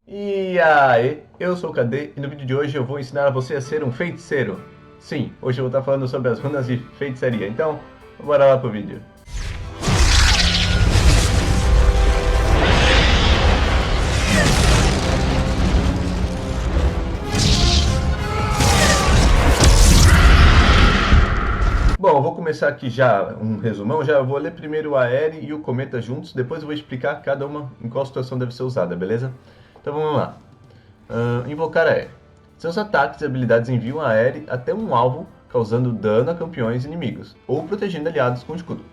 E aí, eu sou o KD e no vídeo de hoje eu vou ensinar você a ser um feiticeiro. Sim, hoje eu vou estar falando sobre as runas de feitiçaria, então bora lá pro vídeo. Bom, eu vou começar aqui já um resumão, já vou ler primeiro o Aere e o Cometa juntos, depois eu vou explicar cada uma em qual situação deve ser usada, beleza? Então vamos lá. Invocar Aere. Seus ataques e habilidades enviam a Aere até um alvo, causando dano a campeões inimigos, ou protegendo aliados com escudo.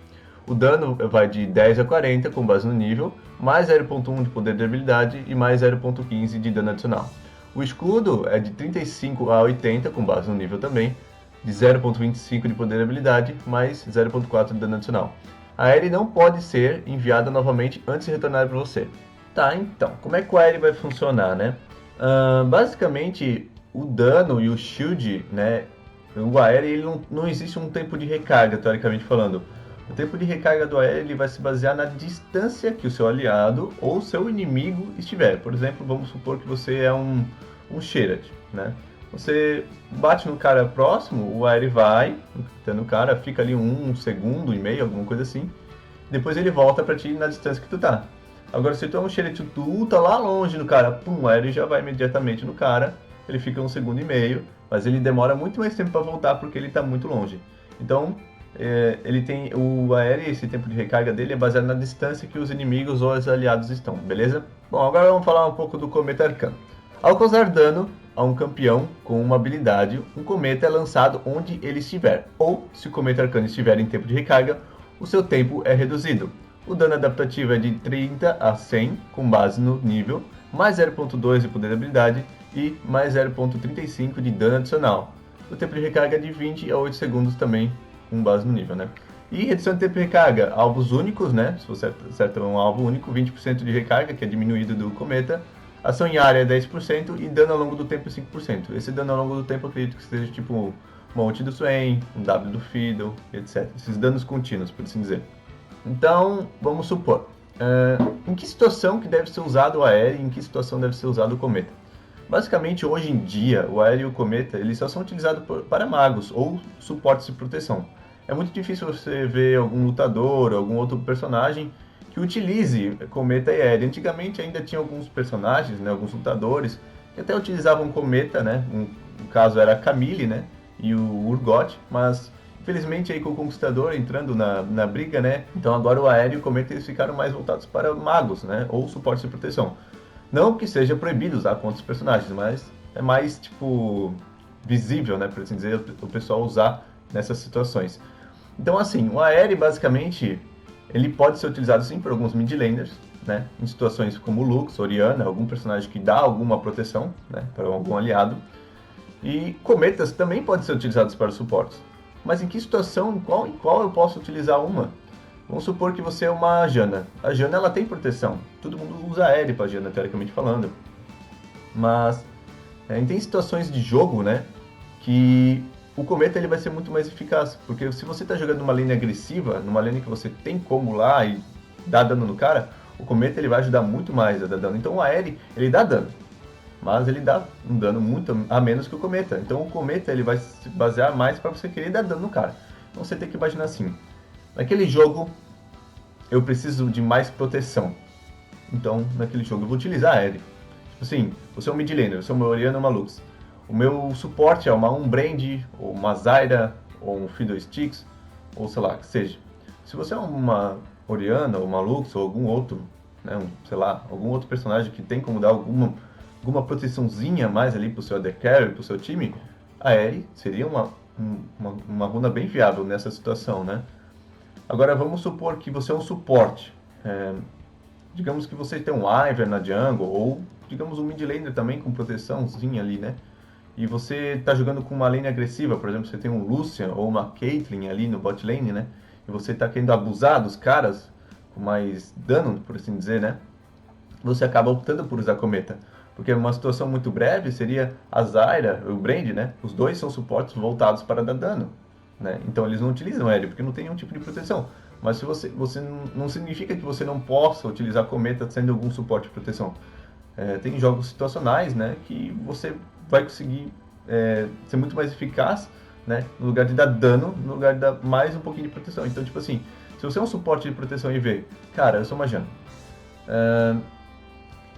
O dano vai de 10 a 40 com base no nível, mais 0.1 de poder de habilidade e mais 0.15 de dano adicional. O escudo é de 35 a 80 com base no nível também, de 0.25 de poder de habilidade, mais 0.4 de dano adicional. A Aere não pode ser enviada novamente antes de retornar para você. Tá, então, como é que o Aere vai funcionar, né? Basicamente, o dano e o shield, né? O Aere, ele não existe um tempo de recarga, teoricamente falando. O tempo de recarga do Aere ele vai se basear na distância que o seu aliado ou seu inimigo estiver. Por exemplo, vamos supor que você é um Xerath, né? Você bate no cara próximo, o Aere vai, no cara, fica ali um segundo e meio, alguma coisa assim. Depois ele volta pra ti na distância que tu tá. Agora, se tu é um Xerath, tu tá lá longe do cara, pum, o Aere já vai imediatamente no cara, ele fica um segundo e meio, mas ele demora muito mais tempo para voltar porque ele tá muito longe. Então, ele tem o Aere, esse tempo de recarga dele é baseado na distância que os inimigos ou os aliados estão, beleza? Bom, agora vamos falar um pouco do Cometa Arcano. Ao causar dano a um campeão com uma habilidade, um cometa é lançado onde ele estiver, ou se o cometa arcano estiver em tempo de recarga, o seu tempo é reduzido. O dano adaptativo é de 30 a 100, com base no nível, mais 0.2 de poder de habilidade e mais 0.35 de dano adicional. O tempo de recarga é de 20 a 8 segundos também, com base no nível, né? E redução de tempo de recarga, alvos únicos, né? Se você acerta um alvo único, 20% de recarga, que é diminuído do cometa. Ação em área é 10% e dano ao longo do tempo é 5%. Esse dano ao longo do tempo eu acredito que seja tipo uma ult do Swain, um W do Fiddle, etc. Esses danos contínuos, por assim dizer. Então, vamos supor, em que situação que deve ser usado o Aere e em que situação deve ser usado o Cometa? Basicamente, hoje em dia, o Aere e o Cometa eles só são utilizados para magos ou suportes de proteção. É muito difícil você ver algum lutador, algum outro personagem que utilize Cometa e Aere. Antigamente ainda tinha alguns personagens, né, alguns lutadores, que até utilizavam Cometa, né, no caso era a Camille, né, e o Urgot, mas infelizmente aí com o Conquistador entrando na briga, né, então agora o Aere e o Cometa eles ficaram mais voltados para magos, né, ou suporte de proteção. Não que seja proibido usar contra os personagens, mas é mais, tipo, visível, né, por assim dizer, o pessoal usar nessas situações. Então assim, o Aere basicamente ele pode ser utilizado sim por alguns mid laners, né? Em situações como Lux, Orianna, algum personagem que dá alguma proteção, né? Para algum aliado. E cometas também podem ser utilizados para suportes. Mas em que situação, em qual eu posso utilizar uma? Vamos supor que você é uma Janna. A Janna ela tem proteção. Todo mundo usa Aere para Janna, teoricamente falando. Mas tem situações de jogo, né? Que o cometa ele vai ser muito mais eficaz, porque se você está jogando numa lane agressiva, numa lane que você tem como lá e dar dano no cara, o cometa ele vai ajudar muito mais a dar dano. Então o Aere ele dá dano, mas ele dá um dano muito a menos que o cometa. Então o cometa ele vai se basear mais para você querer dar dano no cara. Então você tem que imaginar assim, naquele jogo eu preciso de mais proteção. Então naquele jogo eu vou utilizar Aere. Tipo assim, você é um mid laner, você é uma Orianna ou uma Lux. O meu suporte é uma Umbrand, ou uma Zyra, ou um Fiddlesticks, ou sei lá, que seja. Se você é uma Orianna, ou uma Lux, ou algum outro, né, sei lá, algum outro personagem que tem como dar alguma proteçãozinha a mais ali pro seu AD Carry, pro seu time, a Aere seria uma runa bem viável nessa situação, né? Agora vamos supor que você é um suporte. Digamos que você tem um Ivern na jungle, ou digamos um mid laner também com proteçãozinha ali, né? E você está jogando com uma lane agressiva, por exemplo, você tem um Lucian ou uma Caitlyn ali no bot lane, né? E você está querendo abusar dos caras com mais dano, por assim dizer, né? Você acaba optando por usar Cometa. Porque uma situação muito breve seria a Zyra e o Brand, né? Os dois são suportes voltados para dar dano, né? Então eles não utilizam Aéreo, porque não tem nenhum tipo de proteção. Mas se você não significa que você não possa utilizar cometa sendo algum suporte de proteção. Tem jogos situacionais, né, que você vai conseguir ser muito mais eficaz, né, no lugar de dar dano, no lugar de dar mais um pouquinho de proteção. Então, tipo assim, se você é um suporte de proteção EV, cara, eu sou Majano.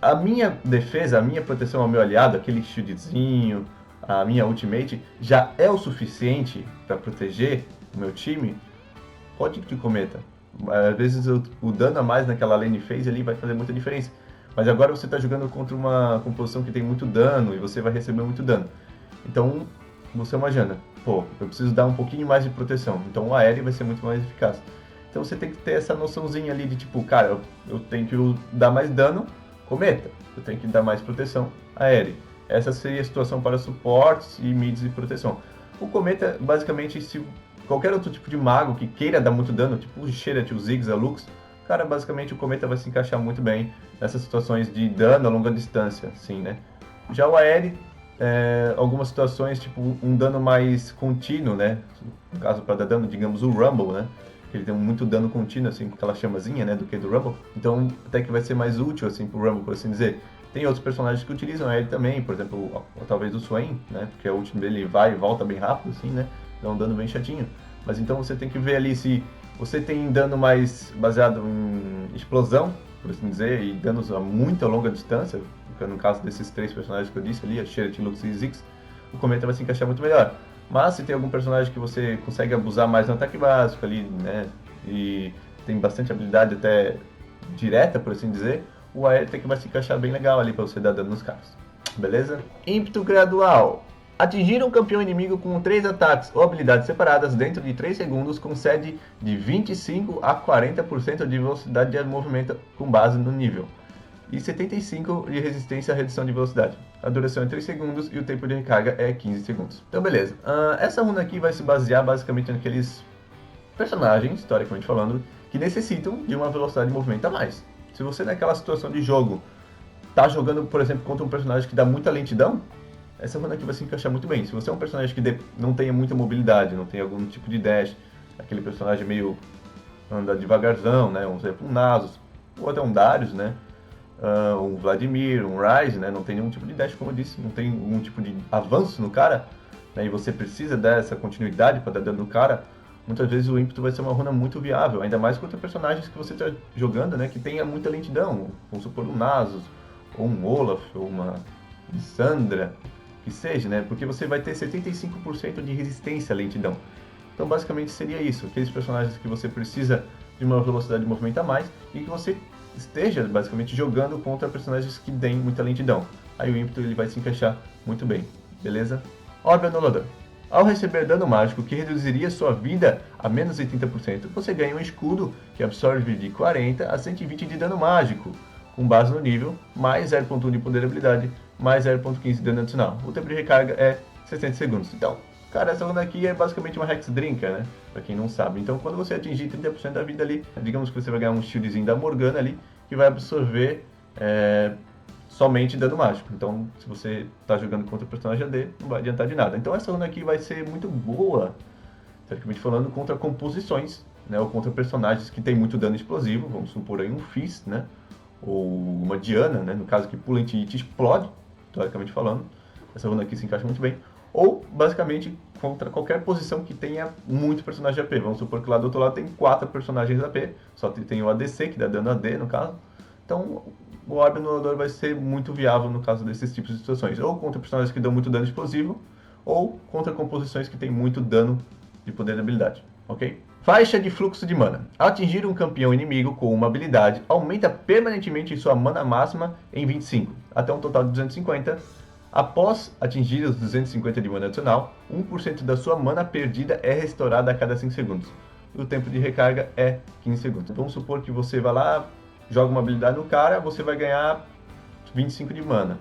A minha defesa, a minha proteção ao meu aliado, aquele shieldzinho, a minha ultimate, já é o suficiente para proteger o meu time, pode ir de cometa. Às vezes o dano a mais naquela lane phase ali vai fazer muita diferença. Mas agora você está jogando contra uma composição que tem muito dano e você vai receber muito dano. Então, você é uma Jana. Pô, eu preciso dar um pouquinho mais de proteção. Então o aéreo vai ser muito mais eficaz. Então você tem que ter essa noçãozinha ali de tipo, cara, eu tenho que dar mais dano, cometa. Eu tenho que dar mais proteção, aéreo. Essa seria a situação para suportes e mids e proteção. O cometa, basicamente, se qualquer outro tipo de mago que queira dar muito dano, tipo o Xerath, o Ziggs, a Lux, cara, basicamente o cometa vai se encaixar muito bem nessas situações de dano a longa distância, assim, né? Já o aéreo, algumas situações, tipo um dano mais contínuo, né? No caso, para dar dano, digamos, o Rumble, né? Ele tem muito dano contínuo, assim, com aquela chamazinha, né, do que do Rumble. Então, até que vai ser mais útil, assim, pro Rumble, por assim dizer. Tem outros personagens que utilizam ele também, por exemplo, ou talvez o Swain, né? Porque a ult dele vai e volta bem rápido, assim, né? Dá um dano bem chatinho. Mas então você tem que ver ali se você tem dano mais baseado em explosão, por assim dizer, e danos a muito longa distância, no caso desses três personagens que eu disse ali, a Xerath, Lux e Ziggs, o cometa vai se encaixar muito melhor. Mas se tem algum personagem que você consegue abusar mais no ataque básico ali, né, e tem bastante habilidade até direta, por assim dizer, o aéreo tem que vai se encaixar bem legal ali para você dar dano nos caras. Beleza? Ímpeto gradual. Atingir um campeão inimigo com 3 ataques ou habilidades separadas dentro de 3 segundos concede de 25 a 40% de velocidade de movimento com base no nível. E 75 de resistência à redução de velocidade. A duração é 3 segundos e o tempo de recarga é 15 segundos. Então beleza. Essa runa aqui vai se basear basicamente naqueles personagens, historicamente falando, que necessitam de uma velocidade de movimento a mais. Se você naquela situação de jogo tá jogando, por exemplo, contra um personagem que dá muita lentidão, essa runa aqui vai se encaixar muito bem. Se você é um personagem que não tenha muita mobilidade, não tem algum tipo de dash, aquele personagem meio anda devagarzão, né? Um exemplo, um Nasus, ou até um Darius, né? Um Vladimir, um Ryze, né? Não tem nenhum tipo de dash, como eu disse, não tem nenhum tipo de avanço no cara, né? E você precisa dessa continuidade para dar dano no cara. Muitas vezes o ímpeto vai ser uma runa muito viável, ainda mais contra personagens que você está jogando, né? Que tenha muita lentidão, vamos supor um Nasus, ou um Olaf, ou uma Lissandra, que seja, né? Porque você vai ter 75% de resistência à lentidão. Então, basicamente, seria isso. Aqueles personagens que você precisa de uma velocidade de movimento a mais e que você esteja, basicamente, jogando contra personagens que têm muita lentidão. Aí o ímpeto ele vai se encaixar muito bem, beleza? Orbe Anulador. Ao receber dano mágico que reduziria sua vida a menos de 30%, você ganha um escudo que absorve de 40 a 120 de dano mágico, com base no nível, mais 0.1 de poder e habilidade, mais 0.15 de dano adicional. O tempo de recarga é 60 segundos. Então, cara, essa runa aqui é basicamente uma Hex Drinker, né? Pra quem não sabe. Então, quando você atingir 30% da vida ali, digamos que você vai ganhar um shieldzinho da Morgana ali, que vai absorver somente dano mágico. Então, se você tá jogando contra o personagem AD, não vai adiantar de nada. Então, essa runa aqui vai ser muito boa, teoricamente falando, contra composições, né? Ou contra personagens que tem muito dano explosivo, vamos supor aí um Fizz, né? Ou uma Diana, né? No caso que pula e te explode, teoricamente falando. Essa runa aqui se encaixa muito bem. Ou, basicamente, contra qualquer posição que tenha muito personagem AP. Vamos supor que lá do outro lado tem 4 personagens AP. Só tem o ADC, que dá dano AD, no caso. Então, o Orbe Anulador vai ser muito viável no caso desses tipos de situações. Ou contra personagens que dão muito dano explosivo, ou contra composições que tem muito dano de poder de habilidade. Ok? Faixa de fluxo de mana. Ao atingir um campeão inimigo com uma habilidade, aumenta permanentemente sua mana máxima em 25, até um total de 250. Após atingir os 250 de mana adicional, 1% da sua mana perdida é restaurada a cada 5 segundos. E o tempo de recarga é 15 segundos. Vamos supor que você vai lá, joga uma habilidade no cara, você vai ganhar 25 de mana.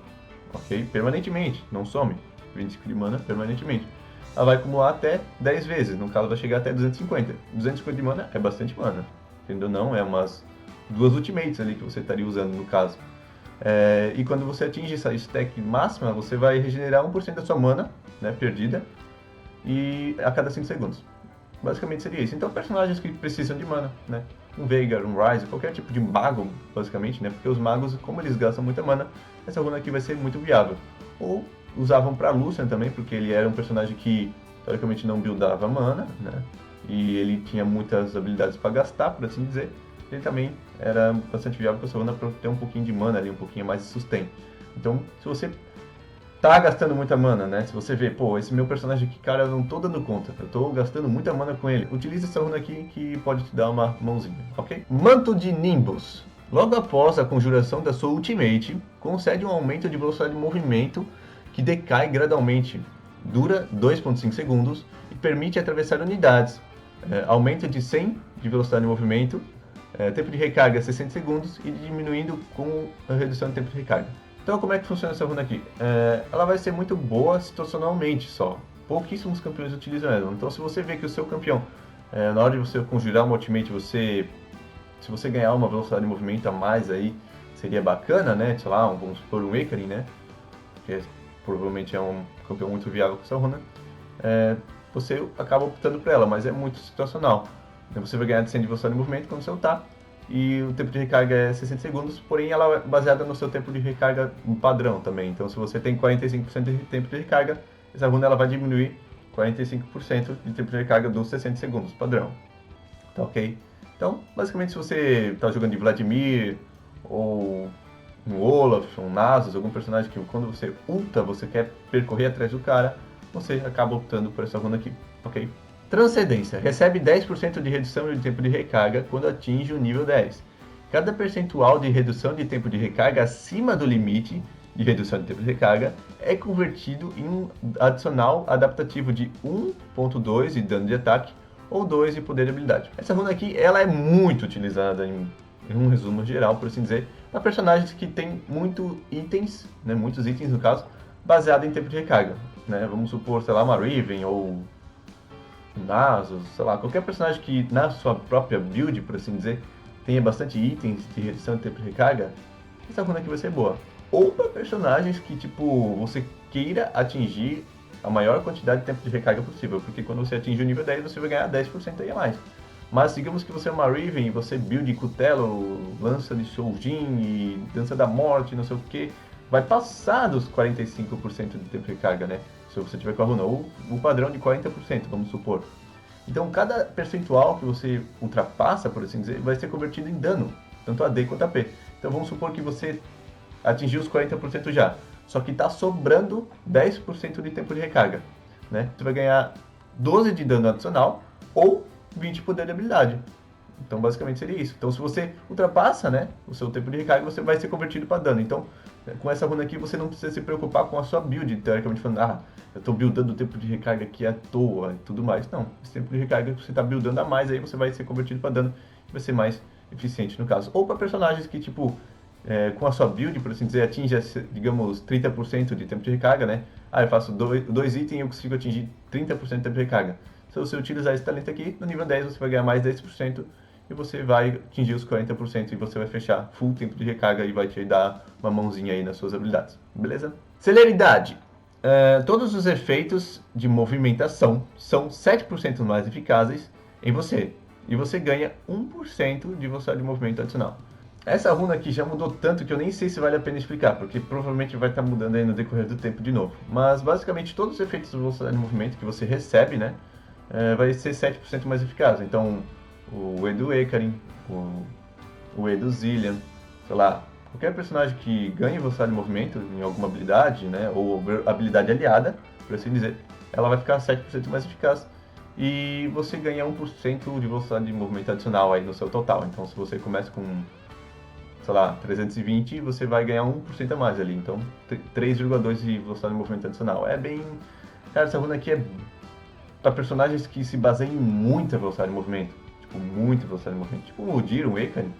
Ok? Permanentemente, não some. 25 de mana permanentemente. Ela vai acumular até 10 vezes, no caso vai chegar até 250. 250 de mana é bastante mana. Entendeu? Não, é umas 2 ultimates ali que você estaria usando no caso. E quando você atinge essa stack máxima, você vai regenerar 1% da sua mana, né, perdida, e a cada 5 segundos. basicamente seria isso. Então personagens que precisam de mana, né? Um Veigar, um Ryze, qualquer tipo de mago, basicamente, né? Porque os magos, como eles gastam muita mana, essa runa aqui vai ser muito viável. Ou usavam para Lucian também, porque ele era um personagem que teoricamente não buildava mana, né? E ele tinha muitas habilidades para gastar, por assim dizer. Ele também era bastante viável com essa runa para ter um pouquinho de mana ali, um pouquinho mais de sustain. Então, se você tá gastando muita mana, né? Se você vê, pô, esse meu personagem aqui, cara, eu não tô dando conta. Eu tô gastando muita mana com ele. Utilize essa runa aqui que pode te dar uma mãozinha, ok? Manto de Nimbus. Logo após a conjuração da sua ultimate, concede um aumento de velocidade de movimento que decai gradualmente. Dura 2,5 segundos e permite atravessar unidades. Aumento de 100 de velocidade de movimento. Tempo de recarga 60 segundos e diminuindo com a redução de tempo de recarga. Então, como é que funciona essa runa aqui? Ela vai ser muito boa situacionalmente só. Pouquíssimos campeões utilizam ela. Então, se você vê que o seu campeão, na hora de você conjurar uma ultimate, se você ganhar uma velocidade de movimento a mais aí, seria bacana, né? Sei lá, vamos supor um Ekarin, né? Que provavelmente é um campeão muito viável com essa runa. Você acaba optando por ela, mas é muito situacional. Então, você vai ganhar de 100 de velocidade de movimento quando você ultar. E o tempo de recarga é 60 segundos, porém ela é baseada no seu tempo de recarga padrão também. Então se você tem 45% de tempo de recarga, essa runa ela vai diminuir 45% de tempo de recarga dos 60 segundos padrão. Tá ok? Então, basicamente se você está jogando de Vladimir, ou um Olaf, um Nasus, algum personagem que quando você ulta, você quer percorrer atrás do cara, você acaba optando por essa runa aqui, ok? Transcendência. Recebe 10% de redução de tempo de recarga quando atinge o nível 10. Cada percentual de redução de tempo de recarga acima do limite de redução de tempo de recarga é convertido em um adicional adaptativo de 1.2 de dano de ataque ou 2 de poder de habilidade. Essa runa aqui ela é muito utilizada em um resumo geral, por assim dizer, para personagens que têm muitos itens no caso, baseado em tempo de recarga. Né? Vamos supor, sei lá, uma Riven ou Nasus, sei lá, qualquer personagem que na sua própria build, por assim dizer, tenha bastante itens de redução de tempo de recarga, essa runa aqui vai ser boa. Ou para personagens que, tipo, você queira atingir a maior quantidade de tempo de recarga possível, porque quando você atinge o nível 10, você vai ganhar 10% aí a mais. Mas digamos que você é uma Riven e você build Cutelo, lança de Shojin e dança da morte, não sei o que, vai passar dos 45% de tempo de recarga, né? Se você tiver com a runa, ou o padrão de 40%, vamos supor. Então, cada percentual que você ultrapassa, por assim dizer, vai ser convertido em dano, tanto AD quanto AP. Então, vamos supor que você atingiu os 40% já, só que está sobrando 10% de tempo de recarga. Né? Você vai ganhar 12 de dano adicional ou 20 de poder de habilidade. Então, basicamente seria isso. Então, se você ultrapassa, né, o seu tempo de recarga, você vai ser convertido para dano. Então, com essa runa aqui, você não precisa se preocupar com a sua build, teoricamente falando, eu estou buildando o tempo de recarga aqui à toa e tudo mais. Não, esse tempo de recarga que você está buildando a mais, aí você vai ser convertido para dano e vai ser mais eficiente no caso. Ou para personagens que, tipo, com a sua build, por assim dizer, atinge, digamos, 30% de tempo de recarga, né? Eu faço dois itens e eu consigo atingir 30% de tempo de recarga. Se você utilizar esse talento aqui, no nível 10 você vai ganhar mais 10%, e você vai atingir os 40% e você vai fechar full tempo de recarga e vai te dar uma mãozinha aí nas suas habilidades, beleza? Celeridade. Todos os efeitos de movimentação são 7% mais eficazes em você, e você ganha 1% de velocidade de movimento adicional. Essa runa aqui já mudou tanto que eu nem sei se vale a pena explicar, porque provavelmente vai estar mudando aí no decorrer do tempo de novo. Mas basicamente todos os efeitos de velocidade de movimento que você recebe, né, vai ser 7% mais eficaz. Então, o E do Ekarin, o E do Zilean, sei lá, qualquer personagem que ganhe velocidade de movimento em alguma habilidade, né, ou habilidade aliada, por assim dizer, ela vai ficar 7% mais eficaz e você ganha 1% de velocidade de movimento adicional aí no seu total. Então, se você começa com, sei lá, 320, você vai ganhar 1% a mais ali. Então, 3,2 de velocidade de movimento adicional. É bem... Cara, essa runa aqui é para personagens que se baseiam em muita velocidade de movimento. Muita velocidade de movimento. Tipo o Udyr, o Ekarin.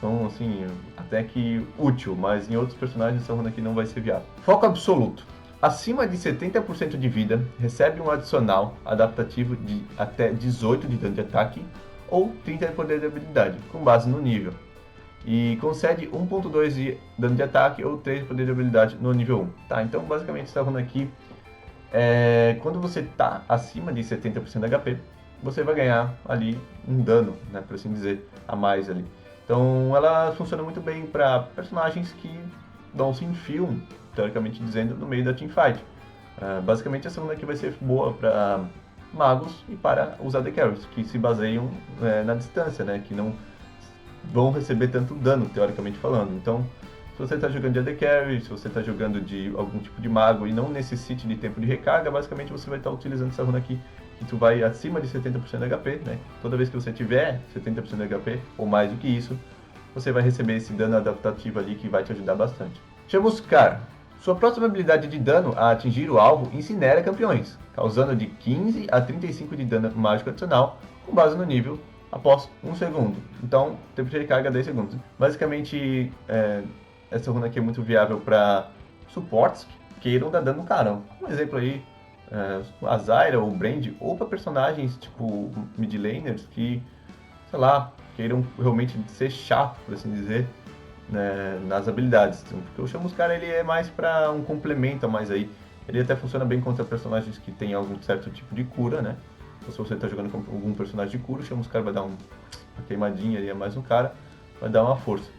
São, assim, até que útil, mas em outros personagens essa runa aqui não vai ser viável. Foco absoluto. Acima de 70% de vida, recebe um adicional adaptativo de até 18 de dano de ataque ou 30 de poder de habilidade, com base no nível. E concede 1.2 de dano de ataque ou 3 de poder de habilidade no nível 1. Tá, então basicamente essa runa aqui, quando você está acima de 70% de HP, você vai ganhar ali um dano, né, por assim dizer, a mais ali. Então ela funciona muito bem para personagens que não se enfiam, teoricamente dizendo, no meio da teamfight. Basicamente essa runa aqui vai ser boa para magos e para os AD Carries, que se baseiam na distância, né, que não vão receber tanto dano, teoricamente falando. Então, se você está jogando de AD Carry, se você está jogando de algum tipo de mago e não necessite de tempo de recarga, basicamente você vai estar utilizando essa runa aqui, que tu vai acima de 70% de HP, né? Toda vez que você tiver 70% de HP, ou mais do que isso, você vai receber esse dano adaptativo ali que vai te ajudar bastante. Chamuscar. Sua próxima habilidade de dano a atingir o alvo incinera campeões, causando de 15 a 35 de dano mágico adicional, com base no nível, após 1 segundo. Então, tempo de recarga 10 segundos. Basicamente, essa runa aqui é muito viável para suportes que queiram dar dano no cara. Um exemplo aí, a Zyra ou o Brand, ou para personagens tipo mid laners que, sei lá, queiram realmente ser chato, por assim dizer, né, nas habilidades. Porque o Chamuscar ele é mais para um complemento a mais aí. Ele até funciona bem contra personagens que tem algum certo tipo de cura, né? Então, se você está jogando com algum personagem de cura, o Chamuscar vai dar uma queimadinha ali a mais no cara, vai dar uma força.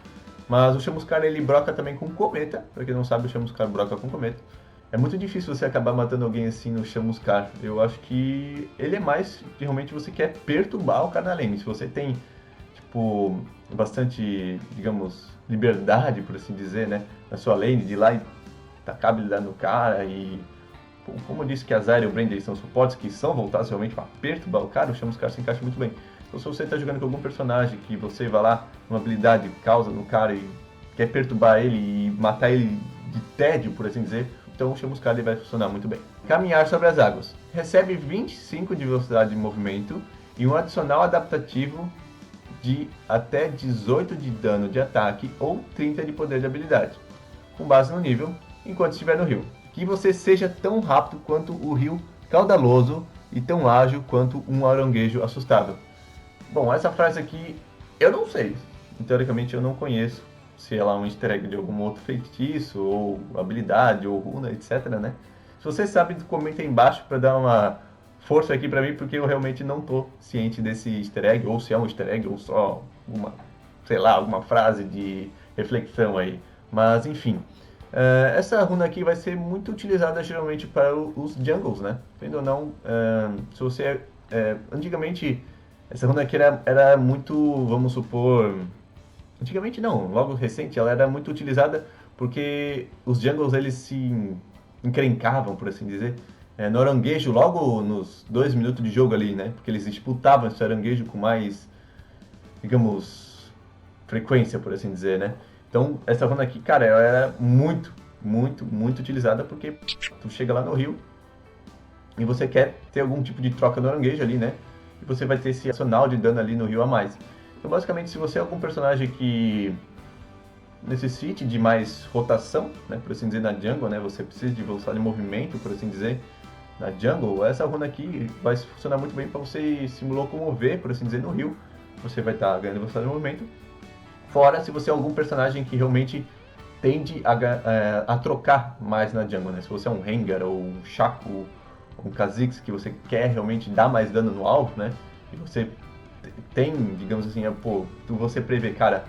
Mas o Chamuscar ele broca também com cometa. Pra quem não sabe, o Chamuscar broca com cometa. É muito difícil você acabar matando alguém assim no Chamuscar. Eu acho que ele é mais realmente você quer perturbar o cara na lane. Se você tem tipo bastante, digamos, liberdade, por assim dizer, né, na sua lane de ir lá e tacar habilidade no cara e como eu disse que a Zyra e o Brand são suportes que são voltados realmente para perturbar o cara, o Chamuscar se encaixa muito bem. Então se você está jogando com algum personagem que você vai lá, uma habilidade causa no cara e quer perturbar ele e matar ele de tédio, por assim dizer, então o Chamuscar ele vai funcionar muito bem. Caminhar sobre as águas. Recebe 25 de velocidade de movimento e um adicional adaptativo de até 18 de dano de ataque ou 30 de poder de habilidade, com base no nível, enquanto estiver no rio. Que você seja tão rápido quanto o rio caudaloso e tão ágil quanto um aranguejo assustado. Bom, essa frase aqui eu não sei. Teoricamente eu não conheço se ela é um easter egg de algum outro feitiço, ou habilidade, ou runa, etc, né? Se você sabe, comenta aí embaixo para dar uma força aqui para mim, porque eu realmente não tô ciente desse easter egg, ou se é um easter egg, ou só uma, sei lá, alguma frase de reflexão aí. Mas, enfim. Essa runa aqui vai ser muito utilizada geralmente para os jungles, né? Vendo ou não, se você... antigamente, essa runa aqui era muito, vamos supor... Antigamente não, logo recente, ela era muito utilizada porque os jungles eles se encrencavam, por assim dizer, no aranguejo logo nos 2 minutos de jogo ali, né? Porque eles disputavam esse aranguejo com mais, digamos, frequência, por assim dizer, né? Então, essa runa aqui, cara, ela era muito, muito, muito utilizada porque tu chega lá no rio e você quer ter algum tipo de troca no aranguejo ali, né? E você vai ter esse adicional de dano ali no rio a mais. Então, basicamente, se você é algum personagem que necessite de mais rotação, né, por assim dizer, na jungle, né, você precisa de velocidade de movimento, por assim dizer, na jungle, essa runa aqui vai funcionar muito bem para você se locomover, por assim dizer, no rio. Você vai estar ganhando velocidade de movimento. Fora se você é algum personagem que realmente tende a trocar mais na jungle, né? Se você é um Rengar ou um Shaco ou um Kha'Zix que você quer realmente dar mais dano no alvo, né? E você tem, digamos assim, você prevê, cara,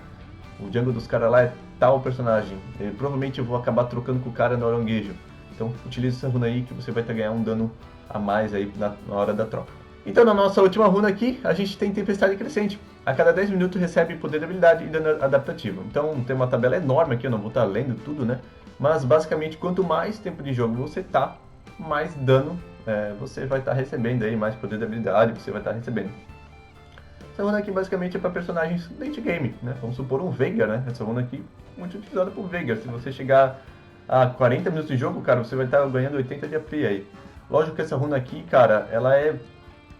o jungle dos caras lá é tal personagem, provavelmente eu vou acabar trocando com o cara no aranguejo. Então utilize essa runa aí que você vai ganhar um dano a mais aí na hora da troca. Então na nossa última runa aqui, a gente tem Tempestade Crescente. A cada 10 minutos recebe poder de habilidade e dano adaptativo. Então tem uma tabela enorme aqui, eu não vou estar lendo tudo, né? Mas basicamente quanto mais tempo de jogo você tá, mais dano você vai estar recebendo aí, mais poder de habilidade você vai estar recebendo. Essa runa aqui basicamente é para personagens late game, né? Vamos supor um Veigar, né? Essa runa aqui muito utilizada por Veigar. Se você chegar a 40 minutos de jogo, cara, você vai estar ganhando 80 de AP aí. Lógico que essa runa aqui, cara, ela é,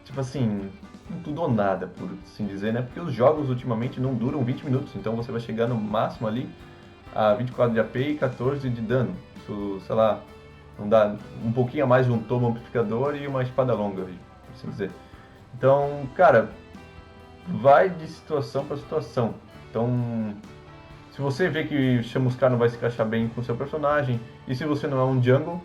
tipo assim, tudo ou nada, por assim dizer, né? Porque os jogos ultimamente não duram 20 minutos, então você vai chegar no máximo ali a 24 de AP e 14 de dano. Isso, sei lá, não dá um pouquinho a mais de um tomo amplificador e uma espada longa, por assim dizer. Então, cara, vai de situação para situação. Então, se você vê que o Chamuscar não vai se encaixar bem com o seu personagem, e se você não é um jungle,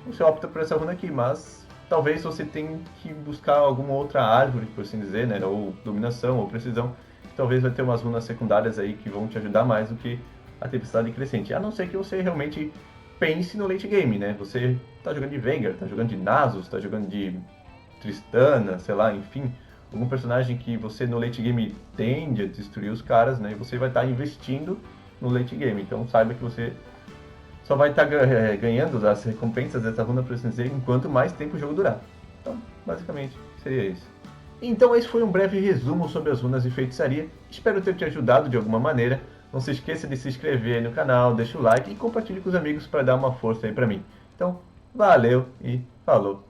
você opta por essa runa aqui, mas talvez você tenha que buscar alguma outra árvore, por assim dizer, né? Ou dominação, ou precisão. Talvez vai ter umas runas secundárias aí que vão te ajudar mais do que a tempestade crescente. A não ser que você realmente pense no late game, né? Você tá jogando de Veigar, tá jogando de Nasus, tá jogando de Tristana, sei lá, enfim. Algum personagem que você no late game tende a destruir os caras, né? E você vai estar investindo no late game. Então saiba que você só vai estar ganhando as recompensas dessa runa, por assim dizer, enquanto mais tempo o jogo durar. Então, basicamente, seria isso. Então esse foi um breve resumo sobre as runas de feitiçaria. Espero ter te ajudado de alguma maneira. Não se esqueça de se inscrever aí no canal, deixa o like e compartilhe com os amigos para dar uma força aí para mim. Então, valeu e falou!